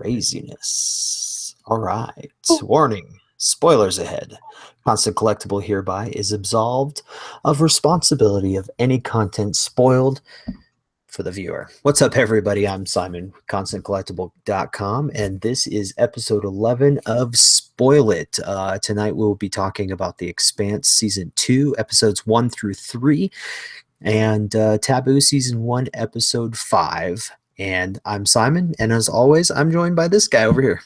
craziness. All right. Warning. Spoilers ahead. Constant Collectible hereby is absolved of responsibility of any content spoiled for the viewer. What's up, everybody? I'm Simon, ConstantCollectible.com, and this is episode 11 of Spoilt. Tonight we'll be talking about the Expanse Season 2, episodes 1 through 3, and Taboo Season 1, Episode 5. And I'm Simon, and as always, I'm joined by this guy over here.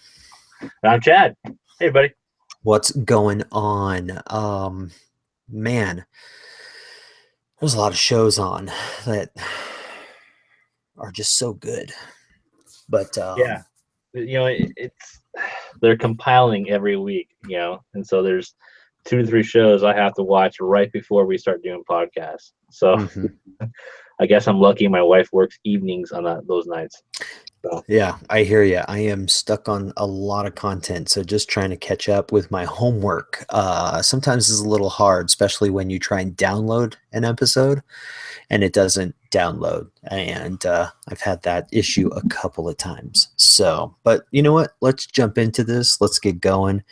And I'm Chad. Hey, buddy. What's going on? Man, there's a lot of shows on that are just so good. But yeah, they're compiling every week, and so there's 2 to 3 shows I have to watch right before we start doing podcasts. So I guess I'm lucky my wife works evenings on those nights. So. Yeah, I hear you. I am stuck on a lot of content, so just trying to catch up with my homework. Sometimes is a little hard, especially when you try and download an episode and it doesn't download. And I've had that issue a couple of times. So, but you know what? Let's jump into this. Let's get going.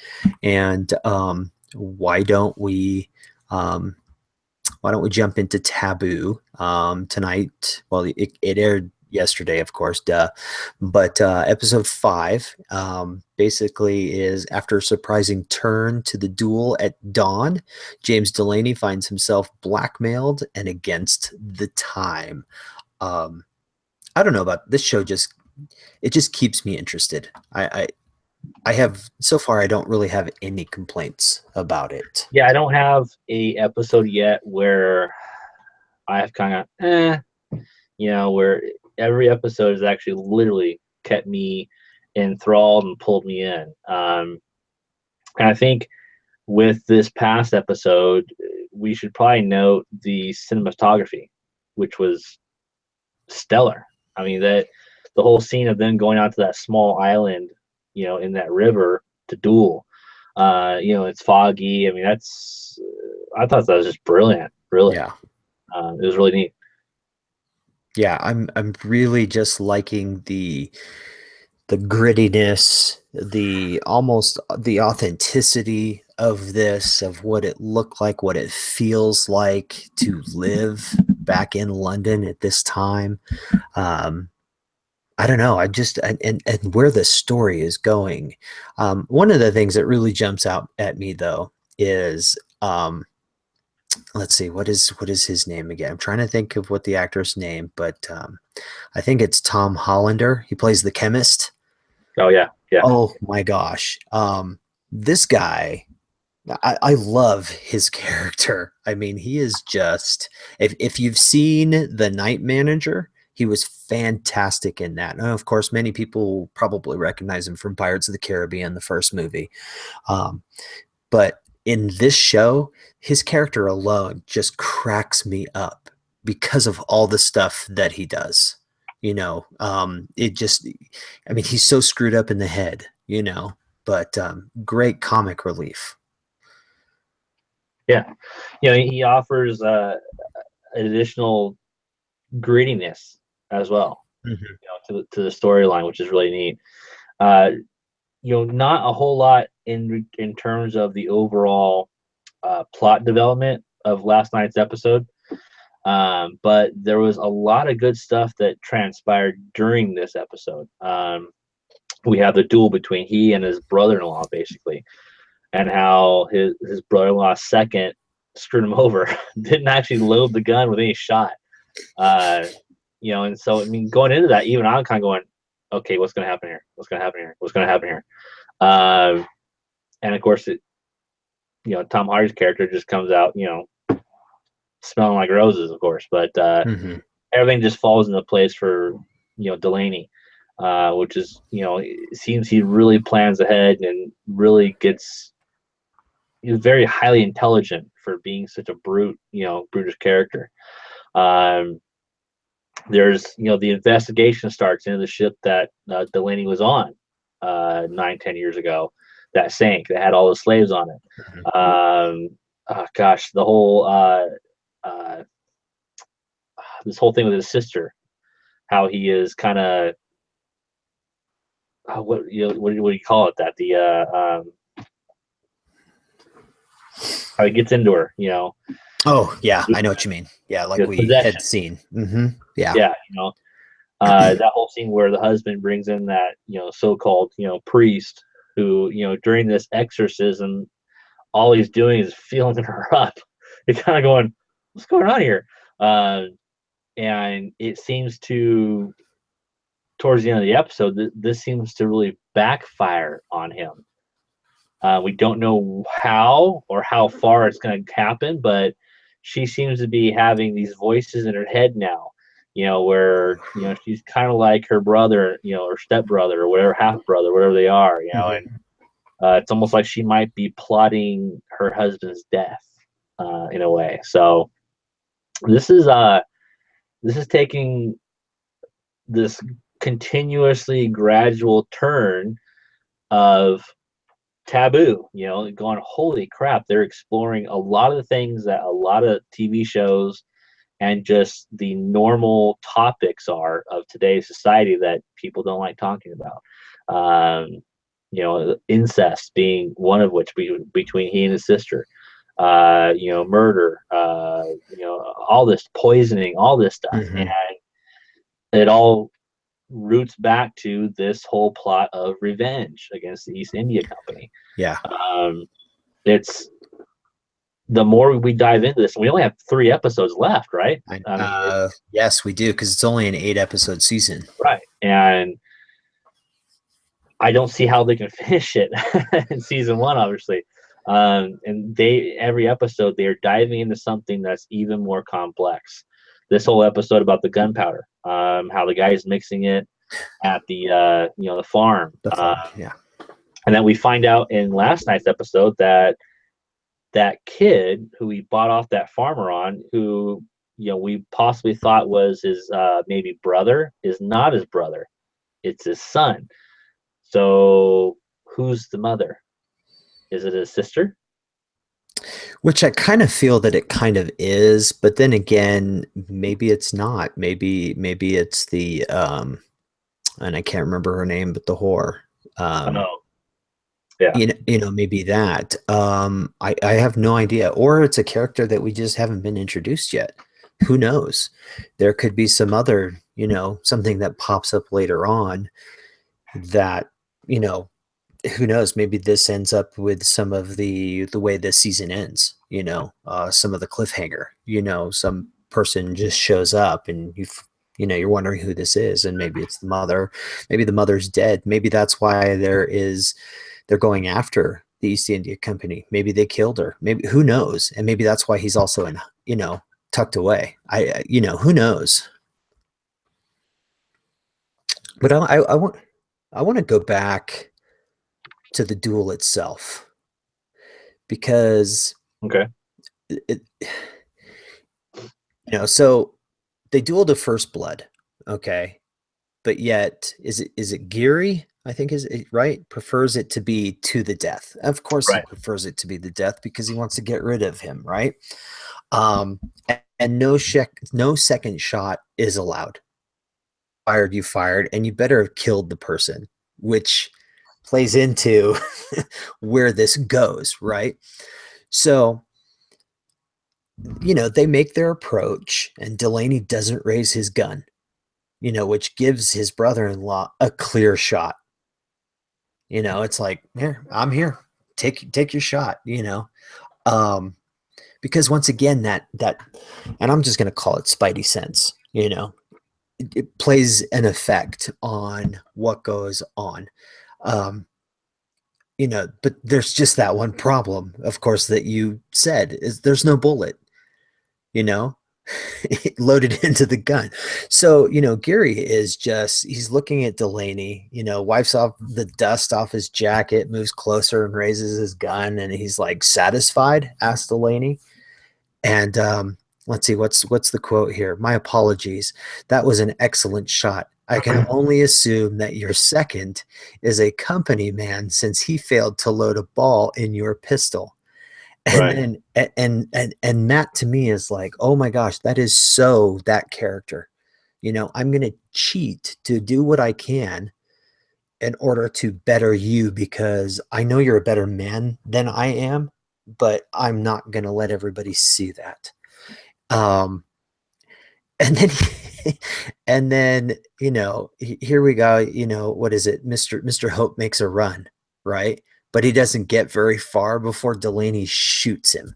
And why don't we jump into Taboo tonight? Well, it aired yesterday, of course, duh. But episode 5 basically is after a surprising turn to the duel at dawn, James Delaney finds himself blackmailed and against the time. I don't know about this show. It just keeps me interested. I have so far. I don't really have any complaints about it. Yeah, I don't have a episode yet where I've kind of, where every episode has actually literally kept me enthralled and pulled me in. And I think with this past episode, we should probably note the cinematography, which was stellar. I mean, that the whole scene of them going out to that small island, in that river to duel, it's foggy. I mean, I thought that was just brilliant, really. Yeah. It was really neat. Yeah, I'm really just liking the grittiness, almost the authenticity of this, of what it looked like, what it feels like to live back in London at this time. I don't know. And where the story is going. One of the things that really jumps out at me though is let's see, what is his name again? I'm trying to think of what the actor's name, but I think it's Tom Hollander. He plays the chemist. Oh yeah. Oh my gosh. This guy, I love his character. I mean, he is just, if you've seen The Night Manager, he was fantastic in that. And of course, many people probably recognize him from Pirates of the Caribbean, the first movie. But in this show, his character alone just cracks me up because of all the stuff that he does. It just, I mean, he's so screwed up in the head, but great comic relief. Yeah. He offers additional grittiness as well, to the storyline, which is really neat. Not a whole lot in terms of the overall plot development of last night's episode. But there was a lot of good stuff that transpired during this episode. We have the duel between he and his brother-in-law, basically, and how his brother-in-law's second screwed him over, didn't actually load the gun with any shot. And so, I mean, going into that, even I'm kind of going, okay, what's going to happen here? What's going to happen here? What's going to happen here? And of course, Tom Hardy's character just comes out, smelling like roses, of course, but everything just falls into place for Delaney, which is it seems he really plans ahead and really he's very highly intelligent for being such a brutish character. There's the investigation starts into the ship that Delaney was on 9-10 years ago, that sank, that had all the slaves on it. The whole this whole thing with his sister, how he is kind of what do you call it? That the how he gets into her, Oh, yeah, I know what you mean. Yeah, like we possession. had seen. Yeah. Yeah, that whole scene where the husband brings in that so-called priest who during this exorcism, all he's doing is feeling her up. You're kind of going, what's going on here? Uh, and it seems to towards the end of the episode, this seems to really backfire on him. We don't know how or how far it's going to happen, but she seems to be having these voices in her head now, where, she's kind of like her brother, or stepbrother or whatever, half brother, whatever they are, and Hmm. it's almost like she might be plotting her husband's death, in a way. So this is, this is taking this continuously gradual turn of Taboo, going, holy crap, they're exploring a lot of the things that a lot of TV shows and just the normal topics are of today's society that people don't like talking about. Incest being one of which, between he and his sister, murder, all this poisoning, all this stuff. And Hmm. it all roots back to this whole plot of revenge against the East India Company. Yeah. Um, it's the more we dive into this, and we only have 3 episodes left, right? I mean, Yes, we do, because it's only an 8-episode season. right, and I don't see how they can finish it in season one, obviously. And every episode they're diving into something that's even more complex. This whole episode about the gunpowder, how the guy is mixing it at the farm, The farm. Yeah. and then we find out in last night's episode that that kid who he bought off that farmer on, who we possibly thought was his maybe brother, is not his brother. It's his son. So who's the mother? Is it his sister? Which I kind of feel that it kind of is, but then again, maybe it's not. Maybe it's the and I can't remember her name, but the whore. Um, Oh, yeah, maybe that. I have no idea. Or it's a character that we just haven't been introduced yet. Who knows? There could be some other, something that pops up later on that, you know, who knows? Maybe this ends up with some of the way this season ends. Some of the cliffhanger. Some person just shows up, and you're wondering who this is, and maybe it's the mother. Maybe the mother's dead. Maybe that's why they're going after the East India Company. Maybe they killed her. Maybe, who knows? And maybe that's why he's also tucked away. Who knows? But I want to go back to the duel itself, because okay, it, so they duel to first blood, okay, but yet is it Geary? I think, is it right? Prefers it to be to the death. Of course, he right, prefers it to be the death because he wants to get rid of him, right? And no second shot is allowed. Fired, you fired, and you better have killed the person, which plays into where this goes, right? So, they make their approach, and Delaney doesn't raise his gun, which gives his brother-in-law a clear shot. It's like, here, I'm here. Take your shot. Um, because once again, that, and I'm just gonna call it Spidey sense, it plays an effect on what goes on. Um, but there's just that one problem, of course, that you said, is there's no bullet, you know, loaded into the gun. So, Gary he's looking at Delaney, wipes off the dust off his jacket, moves closer and raises his gun, and he's like, satisfied? Asked Delaney. And let's see, what's the quote here? My apologies. That was an excellent shot. I can only assume that your second is a company man, since he failed to load a ball in your pistol. And right. then and that to me is like, oh my gosh, that is so that character. I'm gonna cheat to do what I can, in order to better you because I know you're a better man than I am, but I'm not going to let everybody see that. Um, and then, and then, here we go. What is it? Mr. Hope makes a run, right? But he doesn't get very far before Delaney shoots him,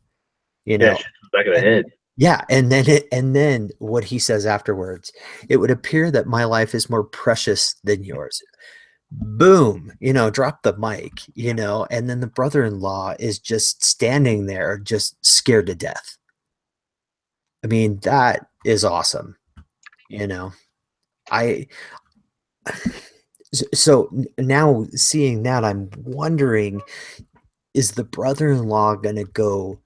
you Yeah, know, shoots him back of the and head. yeah. And then what he says afterwards, it would appear that my life is more precious than yours. Boom, drop the mic, and then the brother-in-law is just standing there, just scared to death. I mean, that is awesome. You know, I so now seeing that, I'm wondering, is the brother-in-law gonna go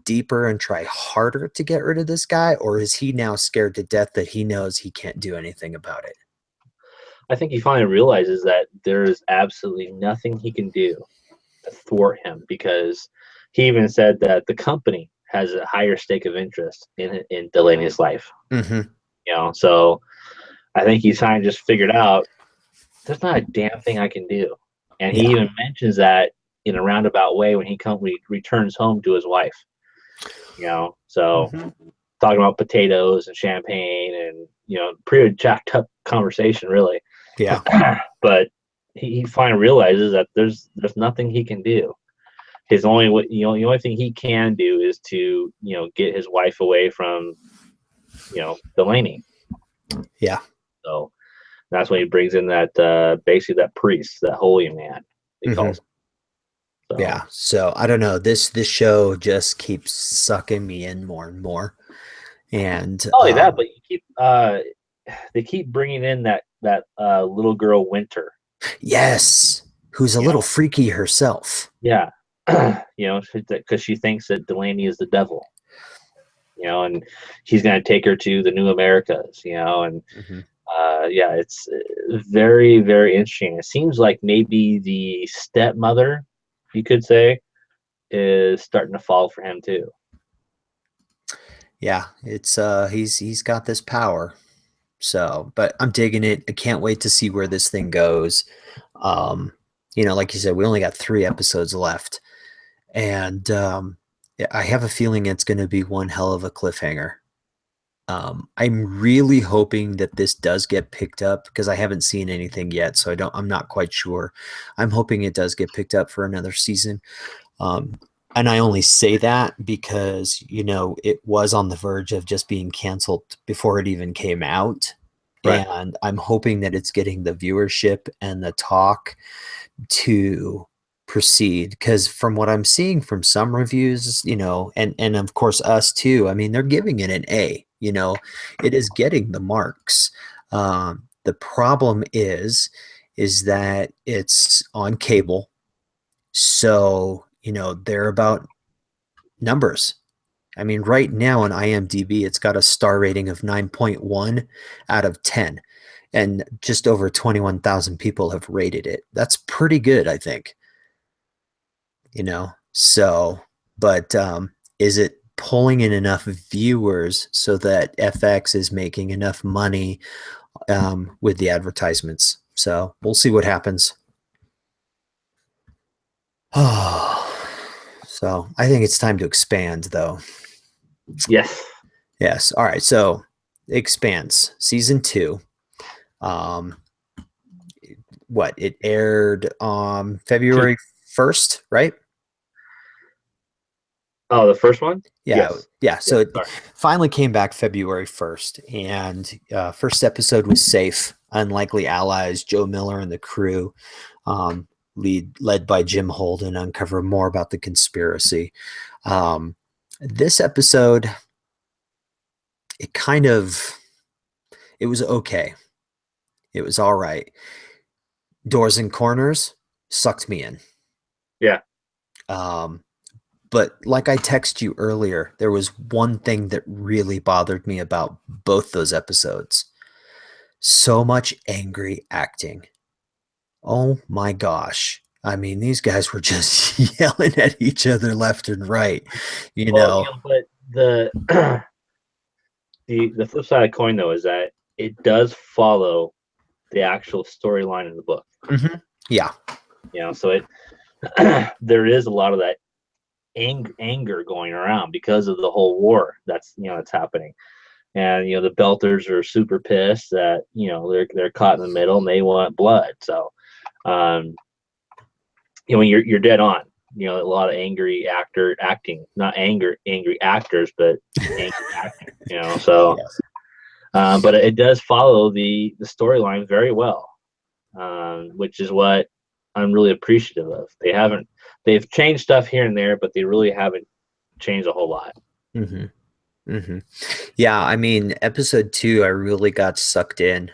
deeper and try harder to get rid of this guy, or is he now scared to death that he knows he can't do anything about it? I think he finally realizes that there is absolutely nothing he can do to thwart him because he even said that the company has a higher stake of interest in Delaney's life. Mm-hmm. So I think he's kind of just figured out there's not a damn thing I can do, and he Yeah. even mentions that in a roundabout way when returns home to his wife. So Mm-hmm. talking about potatoes and champagne and pretty jacked up conversation really. Yeah. But he finally realizes that there's nothing he can do. His only the only thing he can do is to get his wife away from Delaney. Yeah. So that's when he brings in that basically that priest, that holy man he Mm-hmm. calls him. So Yeah. So I don't know. This show just keeps sucking me in more and more. And not only that, but you keep they keep bringing in that little girl Winter. yes, who's a You little know, freaky herself. yeah, because she thinks that Delaney is the devil. And he's going to take her to the New Americas. And Hmm. yeah, it's very, very interesting. It seems like maybe the stepmother, you could say, is starting to fall for him too. Yeah, it's he's got this power. So, but I'm digging it. I can't wait to see where this thing goes. Um, like you said, we only got 3 episodes left, and yeah, I have a feeling it's going to be one hell of a cliffhanger. I'm really hoping that this does get picked up because I haven't seen anything yet, so I'm not quite sure. I'm hoping it does get picked up for another season. Um, and I only say that because, it was on the verge of just being canceled before it even came out. Right. And I'm hoping that it's getting the viewership and the talk to proceed. Because from what I'm seeing from some reviews, and of course us too, I mean, they're giving it an A, it is getting the marks. The problem is that it's on cable, so, they're about numbers. I mean, right now on IMDb, it's got a star rating of 9.1 out of 10, and just over 21,000 people have rated it. That's pretty good, I think, So, but is it pulling in enough viewers so that FX is making enough money with the advertisements? So we'll see what happens. Oh, so I think it's time to expand, though. Yes. Yes. All right. So, Expanse season 2. Um, what it aired Two. February 1st, right? Oh, the first one. Yeah. Yes. Yeah. Yes. So it Sorry. finally came back February 1st, and first episode was safe. Unlikely allies, Joe Miller and the crew, led by Jim Holden, uncover more about the conspiracy. Um, this episode, it kind of it was okay. It was all right. Doors and corners sucked me in. Yeah. Um, but like I texted you earlier, there was one thing that really bothered me about both those episodes. So much angry acting. Oh my gosh. I mean, these guys were just yelling at each other left and right, you Well, know. but the the flip side of the coin though is that it does follow the actual storyline in the book. Mm-hmm. Yeah. So it there is a lot of that anger going around because of the whole war that's happening. And the Belters are super pissed that they're caught in the middle and they want blood. So um, you're dead on. A lot of angry acting, not angry actors, but angry acting. So Yes. but it does follow the storyline very well, which is what I'm really appreciative of. They've changed stuff here and there, but they really haven't changed a whole lot. Mm-hmm. Mm-hmm. Yeah, I mean, episode 2, I really got sucked in,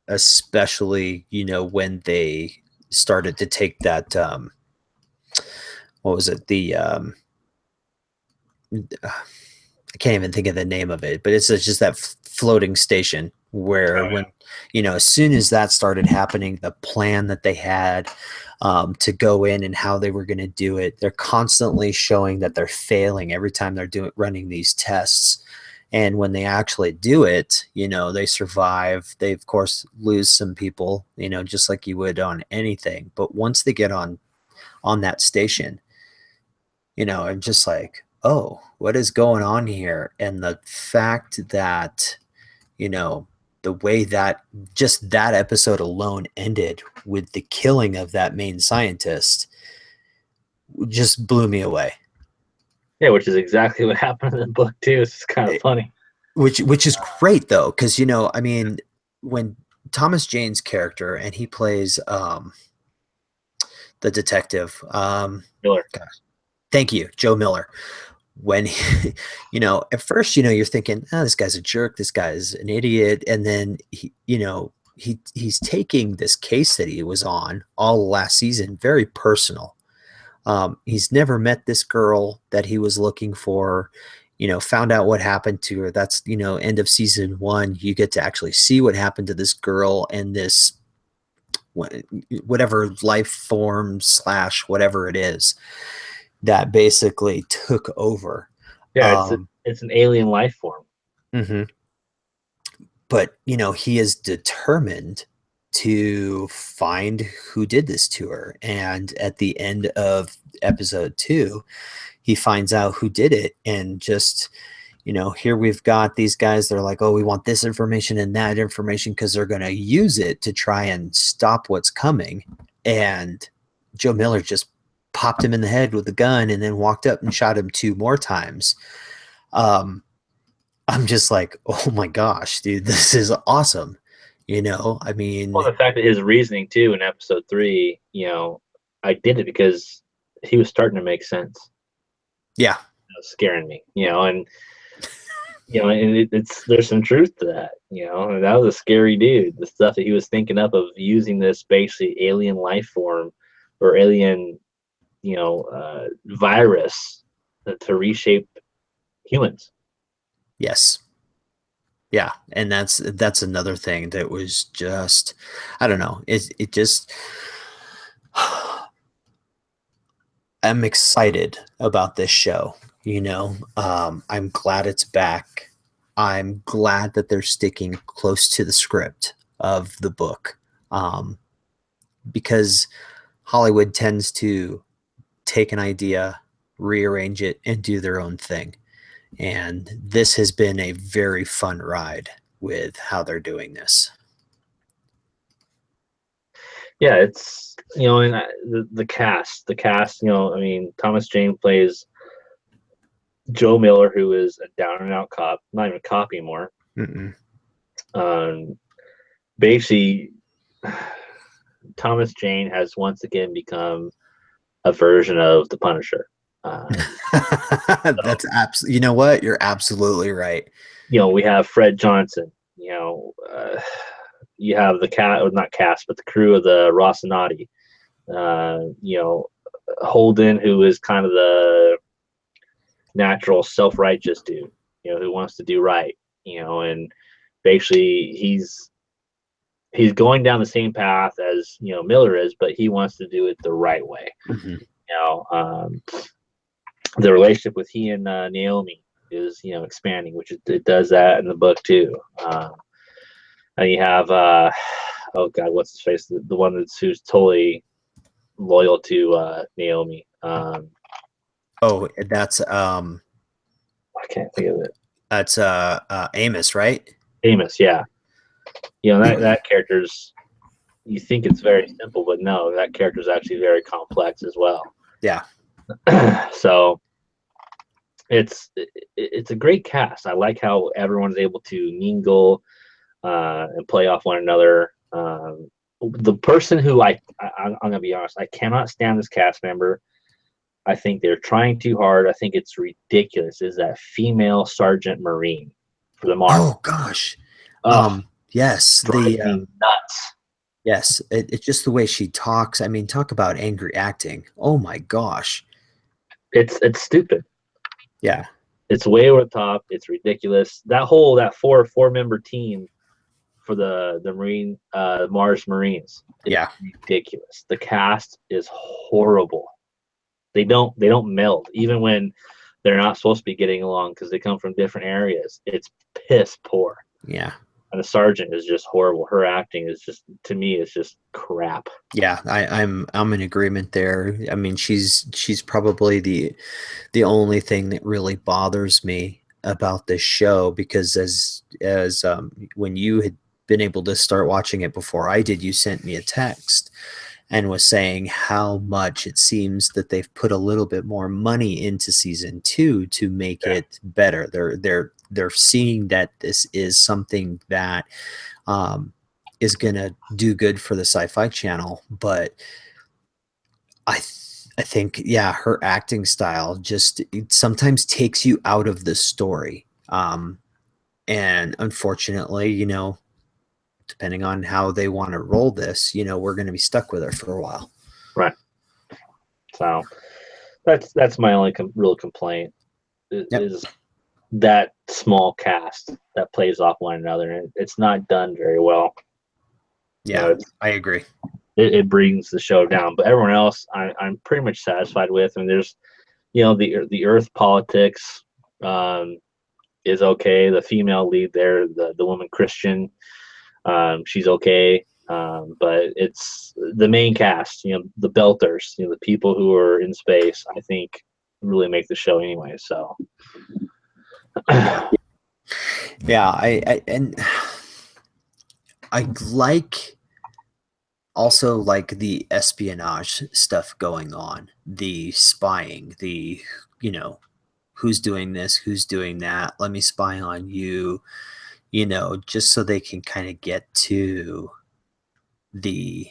especially, when they started to take that, what was it? I can't even think of the name of it, but it's just that floating station where Oh, when, as soon as that started happening, the plan that they had to go in and how they were going to do it, they're constantly showing that they're failing every time they're running these tests. And when they actually do it, they survive. They, of course, lose some people, just like you would on anything. But once they get on that station, I'm just like, oh, what is going on here? And the fact that, the way that just that episode alone ended with the killing of that main scientist just blew me away. yeah, which is exactly what happened in the book too. It's kind of It- funny. which is great though, because I mean, when Thomas Jane's character and he plays the detective, Miller. gosh, thank you, Joe Miller. When he, at first, you're thinking, oh, this guy's a jerk, this guy's an idiot, and then he's taking this case that he was on all last season very personal. He's never met this girl that he was looking for, found out what happened to her. That's, end of season 1. You get to actually see what happened to this girl and this whatever life form / whatever it is that basically took over. Yeah, Um, it's an alien life form. mhm. But, he is determined to find who did this to her. And at the end of episode 2, he finds out who did it. And just, here we've got these guys, they're like, oh, we want this information and that information because they're going to use it to try and stop what's coming. And Joe Miller just popped him in the head with a gun and then walked up and shot him 2 more times. I'm just like, oh my gosh, dude, this is awesome. I Well, mean, the fact that his reasoning too in episode 3, I did it because he was starting to make sense. yeah, It was scaring me, and it's there's some truth to that. And that was a scary dude. The stuff that he was thinking up of using this basically alien life form or alien, virus to reshape humans. yes. Yeah, and that's another thing that was just, I don't know. It just I'm excited about this show, I'm glad it's back. I'm glad that they're sticking close to the script of the book. Because Hollywood tends to take an idea, rearrange it, and do their own thing. And this has been a very fun ride with how they're doing this. Yeah, it's and the cast. I mean, Thomas Jane plays Joe Miller, who is a down and out cop, not even a cop anymore. Mm-mm. Um, Basically, Thomas Jane has once again become a version of the Punisher. So, That's absolutely, you know what? You're absolutely right. we have Fred Johnson. You have the not cast, but the crew of the Rocinati. Holden, who is kind of the natural self-righteous dude, who wants to do right, and basically he's going down the same path as Miller is, but he wants to do it the right way. Mhm. You know, the relationship with he and Naomi is expanding, which it does that in the book too. And you have oh god, what's his face? The one who's totally loyal to Naomi. Oh, I can't think of it. that's Amos, right? Amos, yeah. You know that character's. You think it's very simple, but no, that character's actually very complex as well. Yeah. So it's a great cast. I like how everyone's able to mingle and play off one another. The person who I'm gonna be honest, I cannot stand this cast member. I think they're trying too hard. I think it's ridiculous. Is that female Sergeant Marine for the Mars? Oh gosh. Oh, Yes, drives me nuts. yes, it's just the way she talks. I mean, talk about angry acting. Oh my gosh. It's stupid. Yeah. It's way over the top. It's ridiculous. That four member team for the Marine Mars Marines is Yeah. ridiculous. The cast is horrible. They don't meld even when they're not supposed to be getting along because they come from different areas. It's piss poor. Yeah. And the sergeant is just horrible. Her acting is just, to me, is just crap. Yeah, I'm in agreement there. I mean, she's probably the only thing that really bothers me about this show, because as when you had been able to start watching it before I did, you sent me a text and was saying how much it seems that they've put a little bit more money into season 2 to make it better. They're seeing that this is something that um, is gonna do good for the Syfy channel, but I think, yeah, her acting style just it sometimes takes you out of the story. And unfortunately, depending on how they want to roll this, we're going to be stuck with her for a while. Right. So that's my only real complaint Yep. is that small cast that plays off one another, and it's not done very well. Yeah, I agree. It brings the show down. But everyone else, I'm pretty much satisfied with. I mean, there's, the Earth politics is okay. The female lead there, the woman Christian, she's okay. But it's the main cast, the Belters, the people who are in space, I think really make the show anyway. So Yeah. Yeah, and I also like the espionage stuff going on, the spying, who's doing this, who's doing that, let me spy on you, just so they can kind of get to the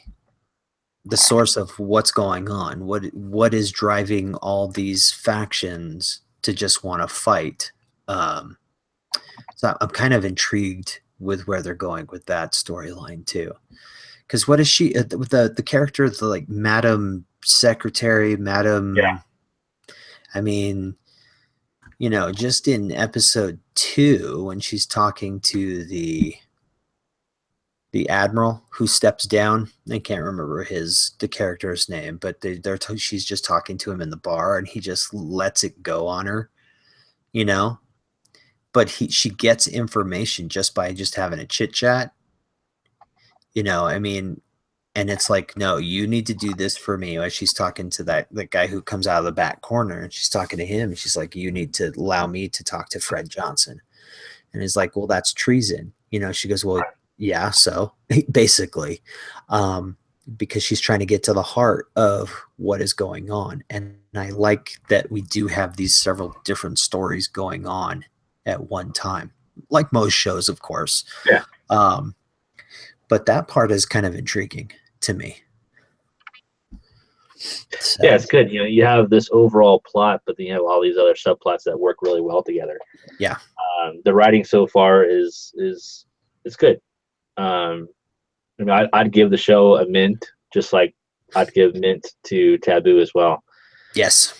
source of what's going on, what is driving all these factions to just want to fight. So I'm kind of intrigued with where they're going with that storyline too. Because what is she with the character, the like Madam Secretary, Madam? yeah, I mean, just in episode 2 when she's talking to the admiral who steps down. I can't remember the character's name, but she's just talking to him in the bar, and he just lets it go on her, you know. But she gets information just by just having a chit chat, I mean, and it's like, no, you need to do this for me. As she's talking to that guy who comes out of the back corner, and she's talking to him, and she's like, you need to allow me to talk to Fred Johnson. And he's like, well, that's treason. She goes, well, yeah, so basically, because she's trying to get to the heart of what is going on. And I like that we do have these several different stories going on at one time, like most shows, of course. yeah. But that part is kind of intriguing to me. So, Yeah, it's good. You have this overall plot, but then you have all these other subplots that work really well together. yeah. The writing so far is good. I'd give the show a mint, just like I'd give mint to Taboo as well. Yes.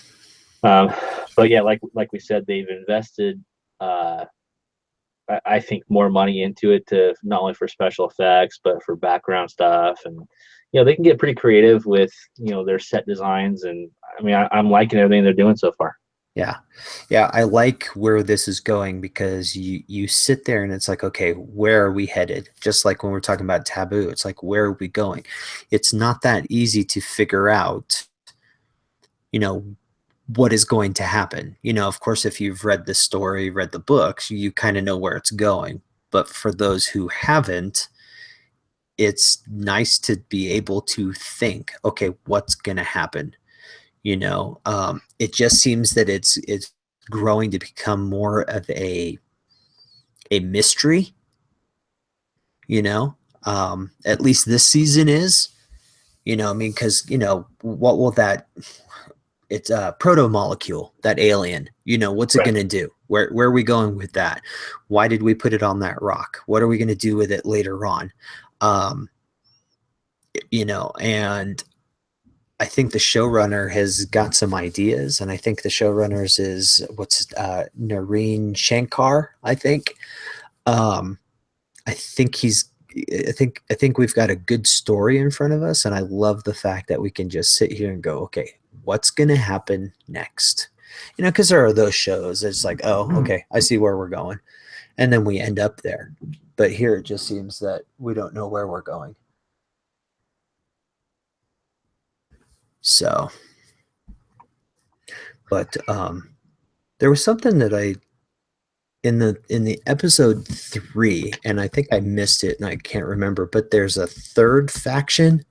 But yeah, like we said, they've invested, I think, more money into it, to not only for special effects but for background stuff, and they can get pretty creative with their set designs, and I mean I'm liking everything they're doing so far. Yeah. Yeah, I like where this is going because you sit there and it's like, okay, where are we headed? Just like when we're talking about Taboo, it's like, where are we going? It's not that easy to figure out, you know, what is going to happen. Of course, if you've read the story, read the books, you kind of know where it's going. But for those who haven't, it's nice to be able to think, okay, what's going to happen? It just seems that it's growing to become more of a mystery. At least this season is. I mean, because what will that? It's a proto molecule, that alien. What's it Right. going to do? Where are we going with that? Why did we put it on that rock? What are we going to do with it later on? Um, and I think the showrunner has got some ideas, and I think the showrunners is Nareen Shankar. Um, I think he's. I think we've got a good story in front of us, and I love the fact that we can just sit here and go, okay, what's going to happen next? Because there are those shows. It's like, oh, okay, I see where we're going, and then we end up there. But here it just seems that we don't know where we're going. So, but there was something that I in the episode 3, and I think I missed it and I can't remember, but there's a third faction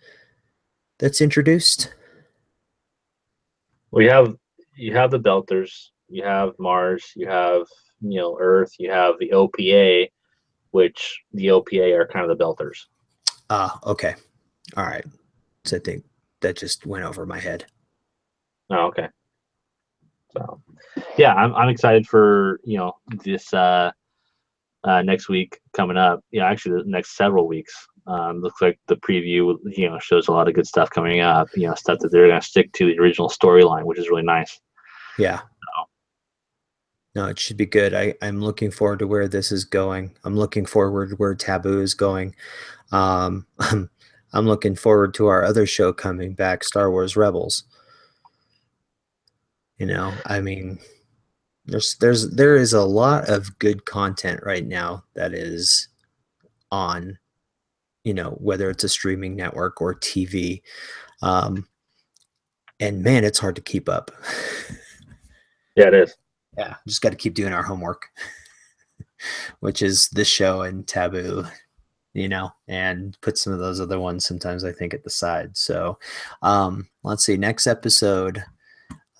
that's introduced. Well, you have the Belters, you have Mars, you have Earth, you have the OPA, which the OPA are kind of the Belters. Okay. All right. So I think that just went over my head. Oh, okay. So yeah, I'm excited for this next week coming up. Actually the next several weeks. Looks like the preview shows a lot of good stuff coming up. Stuff that they're going to stick to the original storyline, which is really nice. Yeah. So, No, it should be good. I'm looking forward to where this is going. I'm looking forward to where Taboo is going. I'm looking forward to our other show coming back, Star Wars Rebels. I mean, there is a lot of good content right now that is on, whether it's a streaming network or TV. Um, and man, it's hard to keep up. yeah, it is. Yeah, just got to keep doing our homework, which is this show and Taboo, and put some of those other ones sometimes I think at the side. So let's see. Next episode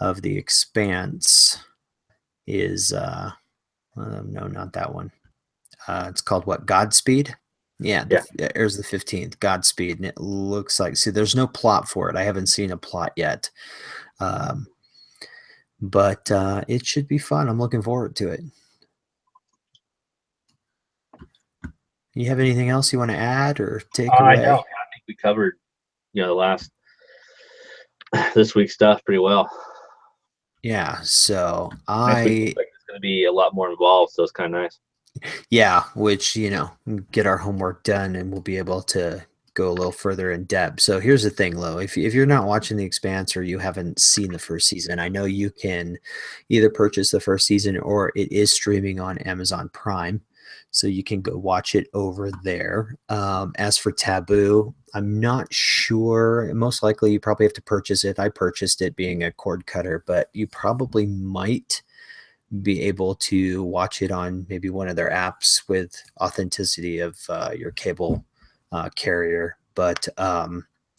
of The Expanse is no, not that one. It's called what? Godspeed. Yeah, Yeah. it airs the 15th. Godspeed, and it looks like. See, there's no plot for it. I haven't seen a plot yet, um, but it should be fun. I'm looking forward to it. You have anything else you want to add or take I know. away? I think we covered the last this week's stuff pretty well. Yeah. So Next week looks like it's going to be a lot more involved, so it's kind of nice. yeah, which, get our homework done and we'll be able to go a little further in depth. So here's the thing, Lo. If you're not watching The Expanse or you haven't seen the first season, I know you can either purchase the first season or it is streaming on Amazon Prime. So you can go watch it over there. As for Taboo, I'm not sure. Most likely you probably have to purchase it. I purchased it being a cord cutter, but you probably might be able to watch it on maybe one of their apps with authenticity of your cable carrier. But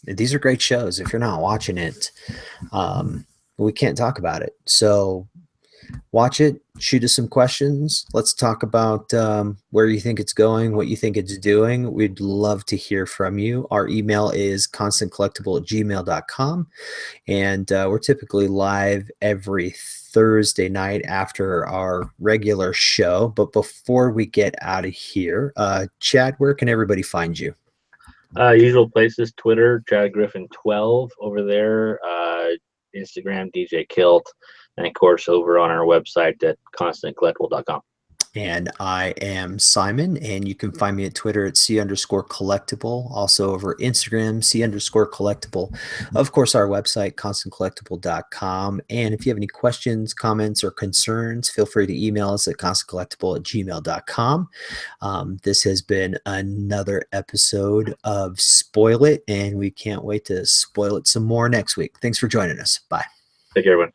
these are great shows. If you're not watching it, we can't talk about it. So watch it, shoot us some questions. Let's talk about where you think it's going, what you think it's doing. We'd love to hear from you. Our email is constantcollectible@gmail.com. And we're typically live every Thursday night after our regular show. But before we get out of here, Chad, where can everybody find you? Usual places: Twitter, Chad Griffin 12 over there, Instagram, DJ Kilt, and of course over on our website at constantcollectible.com. And I am Simon, and you can find me at Twitter at C_collectible. Also over Instagram, C_collectible. Of course, our website, constantcollectible.com. And if you have any questions, comments, or concerns, feel free to email us at constantcollectible@gmail.com. This has been another episode of Spoil It, and we can't wait to spoil it some more next week. Thanks for joining us. Bye. Take care, everyone.